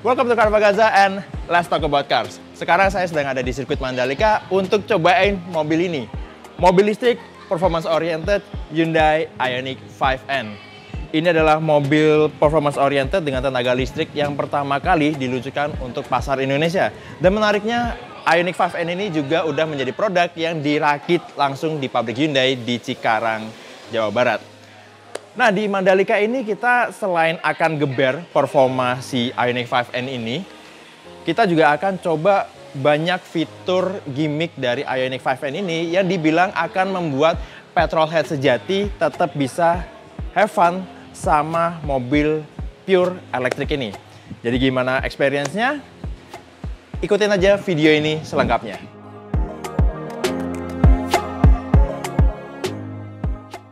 Welcome to Car Bagaza and let's talk about cars. Sekarang saya sedang ada di sirkuit Mandalika untuk cobain mobil ini. Mobil listrik performance oriented Hyundai Ioniq 5N. Ini adalah mobil performance oriented dengan tenaga listrik yang pertama kali diluncurkan untuk pasar Indonesia. Dan menariknya, Ioniq 5N ini juga udah menjadi produk yang dirakit langsung di pabrik Hyundai di Cikarang, Jawa Barat. Nah, di Mandalika ini kita selain akan geber performa si Ioniq 5N ini, kita juga akan coba banyak fitur gimmick dari Ioniq 5N ini yang dibilang akan membuat petrolhead sejati tetap bisa have fun sama mobil pure elektrik ini. Jadi gimana experience-nya? Ikutin aja video ini selengkapnya.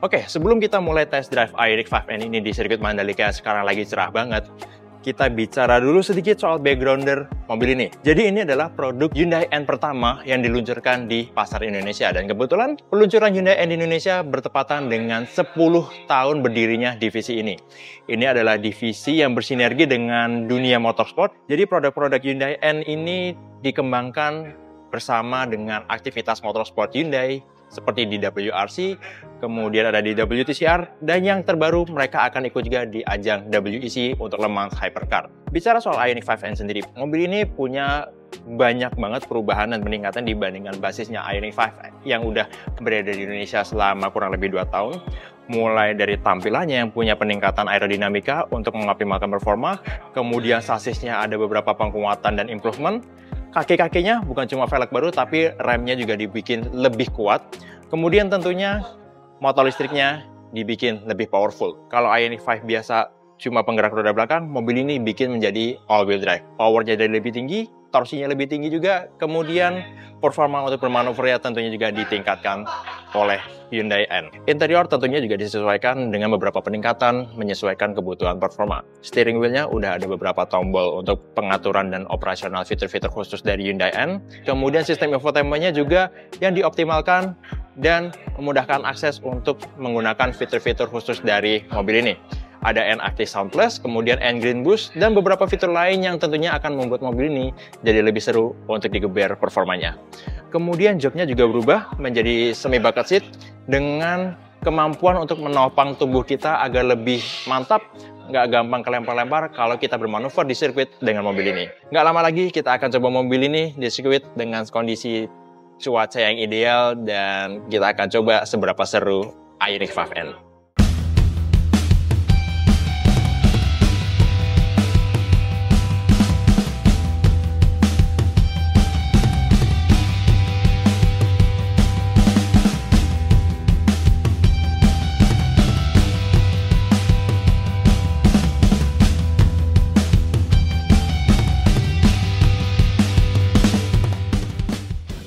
Oke, sebelum kita mulai test drive Ioniq 5N ini di sirkuit Mandalika yang sekarang lagi cerah banget, kita bicara dulu sedikit soal backgrounder mobil ini. Jadi ini adalah produk Hyundai N pertama yang diluncurkan di pasar Indonesia. Dan kebetulan peluncuran Hyundai N di Indonesia bertepatan dengan 10 tahun berdirinya divisi ini. Ini adalah divisi yang bersinergi dengan dunia motorsport. Jadi produk-produk Hyundai N ini dikembangkan bersama dengan aktivitas motorsport Hyundai, seperti di WRC, kemudian ada di WTCR, dan yang terbaru mereka akan ikut juga di ajang WEC untuk Le Mans Hypercar. Bicara soal Ioniq 5N sendiri, mobil ini punya banyak banget perubahan dan peningkatan dibandingkan basisnya Ioniq 5 yang udah berada di Indonesia selama kurang lebih 2 tahun. Mulai dari tampilannya yang punya peningkatan aerodinamika untuk mengoptimalkan performa, kemudian sasisnya ada beberapa penguatan dan improvement. Kaki-kakinya bukan cuma velg baru, tapi remnya juga dibikin lebih kuat. Kemudian tentunya motor listriknya dibikin lebih powerful. Kalau Ioniq 5 biasa cuma penggerak roda belakang, mobil ini bikin menjadi all-wheel drive. Powernya jadi lebih tinggi, torsinya lebih tinggi juga. Kemudian performa untuk bermanuvernya tentunya juga ditingkatkan oleh Hyundai N. Interior tentunya juga disesuaikan dengan beberapa peningkatan menyesuaikan kebutuhan performa. Steering wheelnya udah ada beberapa tombol untuk pengaturan dan operasional fitur-fitur khusus dari Hyundai N. Kemudian sistem infotainmentnya juga yang dioptimalkan dan memudahkan akses untuk menggunakan fitur-fitur khusus dari mobil ini. Ada N-Active Sound Plus, kemudian N-Green Boost, dan beberapa fitur lain yang tentunya akan membuat mobil ini jadi lebih seru untuk digeber performanya. Kemudian joknya juga berubah menjadi semi bucket seat dengan kemampuan untuk menopang tubuh kita agar lebih mantap, nggak gampang kelempar-lempar kalau kita bermanuver di sirkuit dengan mobil ini. Nggak lama lagi kita akan coba mobil ini di sirkuit dengan kondisi cuaca yang ideal dan kita akan coba seberapa seru Ioniq 5N.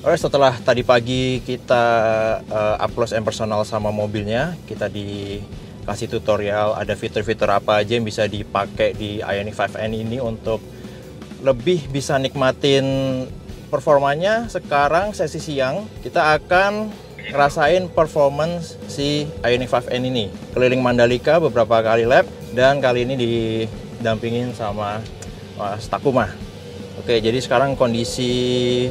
Alright, setelah tadi pagi kita up close and personal sama mobilnya, kita dikasih tutorial ada fitur-fitur apa aja yang bisa dipakai di Ioniq 5N ini untuk lebih bisa nikmatin performanya. Sekarang sesi siang kita akan ngerasain performance si Ioniq 5N ini. Keliling Mandalika beberapa kali lap dan kali ini didampingin sama Mas Takuma. Oke, jadi sekarang kondisi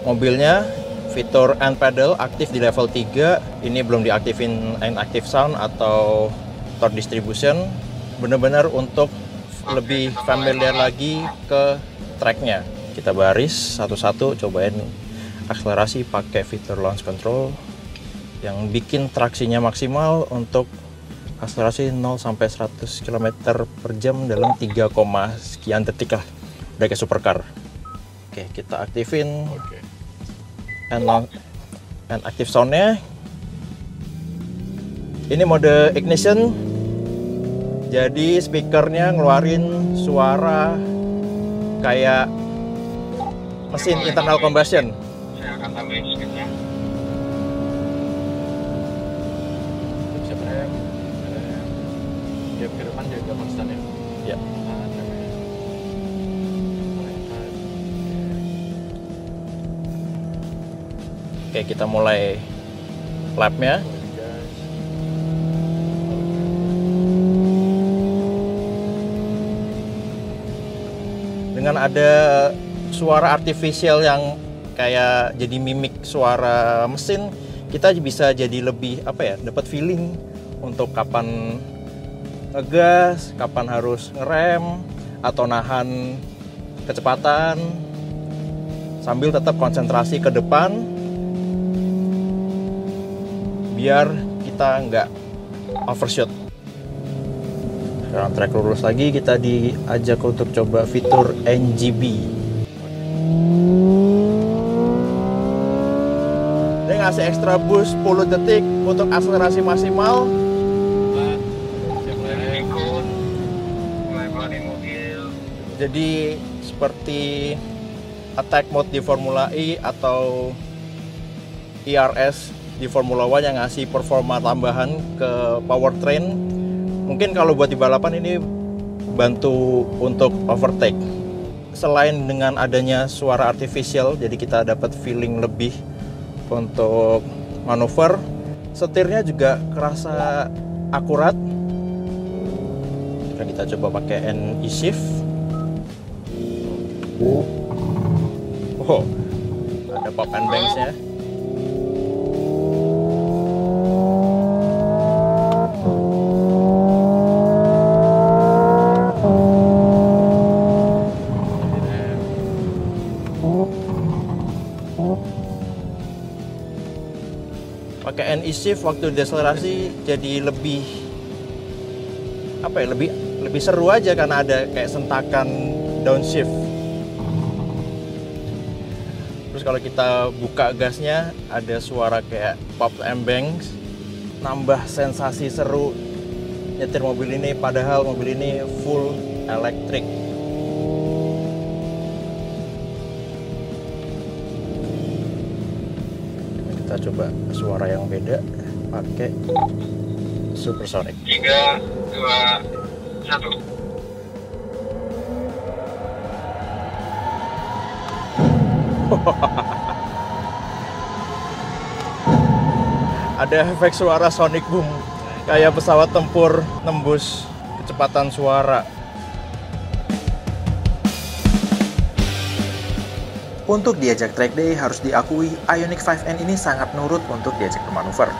mobilnya, fitur N pedal aktif di level 3. Ini belum diaktifin N-Active Sound atau torque distribution. Benar-benar untuk lebih familiar lagi ke tracknya. Kita baris satu-satu, cobain akselerasi pakai fitur launch control yang bikin traksinya maksimal untuk akselerasi 0 sampai 100 km per jam dalam 3, sekian detik lah. Udah kayak supercar. Oke, kita aktifin. And active sound-nya. Ini mode ignition. Jadi speakernya ngeluarin suara kayak mesin internal combustion. Saya akan tambahin sedikitnya. Siapa yang dia ke depan jaga konstan ya? Ya. Oke, kita mulai lap-nya. Dengan ada suara artificial yang kayak jadi mimik suara mesin, kita bisa jadi lebih dapat feeling untuk kapan ngegas, kapan harus ngerem atau nahan kecepatan sambil tetap konsentrasi ke depan biar kita nggak overshoot. Sekarang track lurus lagi, kita diajak untuk coba fitur NGB. Dia ngasih extra boost 10 detik untuk akselerasi maksimal. Jadi seperti attack mode di Formula E atau ERS di Formula One yang ngasih performa tambahan ke powertrain. Mungkin kalau buat di balapan ini bantu untuk overtake. Selain dengan adanya suara artificial, jadi kita dapat feeling lebih untuk manuver. Setirnya juga kerasa akurat. Kita coba pakai NE shift. Oh, ada pop and bangs-nya. Pakai NE shift waktu deselerasi jadi lebih lebih seru aja karena ada kayak sentakan downshift. Terus kalau kita buka gasnya ada suara kayak pop and bangs, nambah sensasi seru nyetir mobil ini, padahal mobil ini full elektrik. Kita coba suara yang beda pakai supersonic. 3, 2, 1. Ada efek suara sonic boom kayak pesawat tempur nembus kecepatan suara. Untuk diajak track day harus diakui Ioniq 5N ini sangat nurut untuk diajak bermanuver.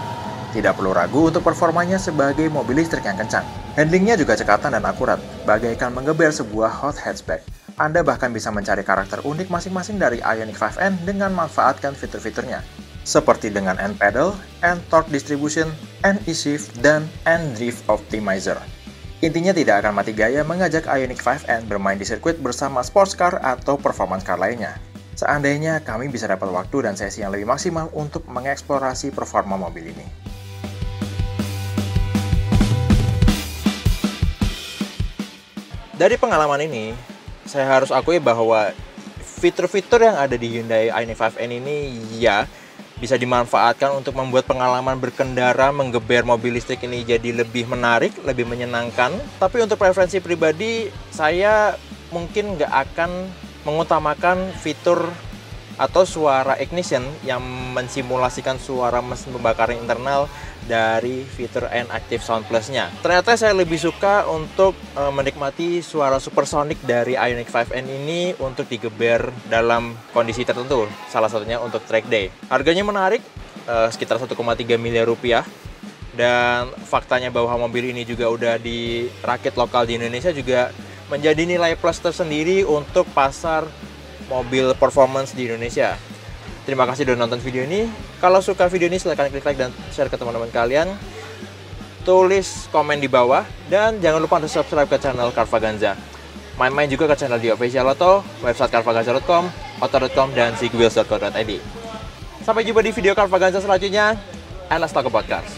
Tidak perlu ragu untuk performanya sebagai mobil listrik yang kencang. Handlingnya juga cekatan dan akurat, bagaikan menggeber sebuah hot hatchback. Anda bahkan bisa mencari karakter unik masing-masing dari Ioniq 5N dengan manfaatkan fitur-fiturnya, seperti dengan N-Pedal, N-Torque Distribution, N-E-Shift, dan N-Drift Optimizer. Intinya tidak akan mati gaya mengajak Ioniq 5N bermain di sirkuit bersama sports car atau performance car lainnya. Seandainya kami bisa dapat waktu dan sesi yang lebih maksimal untuk mengeksplorasi performa mobil ini. Dari pengalaman ini, saya harus akui bahwa fitur-fitur yang ada di Hyundai Ioniq 5N ini ya bisa dimanfaatkan untuk membuat pengalaman berkendara menggeber mobil listrik ini jadi lebih menarik, lebih menyenangkan. Tapi untuk preferensi pribadi, saya mungkin nggak akan mengutamakan fitur atau suara ignition yang mensimulasikan suara mesin pembakaran internal dari fitur N-Active Sound Plus-nya. Ternyata saya lebih suka untuk menikmati suara supersonic dari Ioniq 5N ini untuk digeber dalam kondisi tertentu, salah satunya untuk track day. Harganya menarik, sekitar 1,3 miliar rupiah. Dan faktanya bahwa mobil ini juga udah dirakit lokal di Indonesia juga menjadi nilai plus tersendiri untuk pasar mobil performance di Indonesia. Terima kasih sudah nonton video ini. Kalau suka video ini silahkan klik like dan share ke teman-teman kalian. Tulis komen di bawah. Dan jangan lupa untuk subscribe ke channel Carvaganza. Main-main juga ke channel di Official Auto, website carvaganza.com, auto.com, dan zigwheels.co.id. Sampai jumpa di video Carvaganza selanjutnya. And let's talk about cars.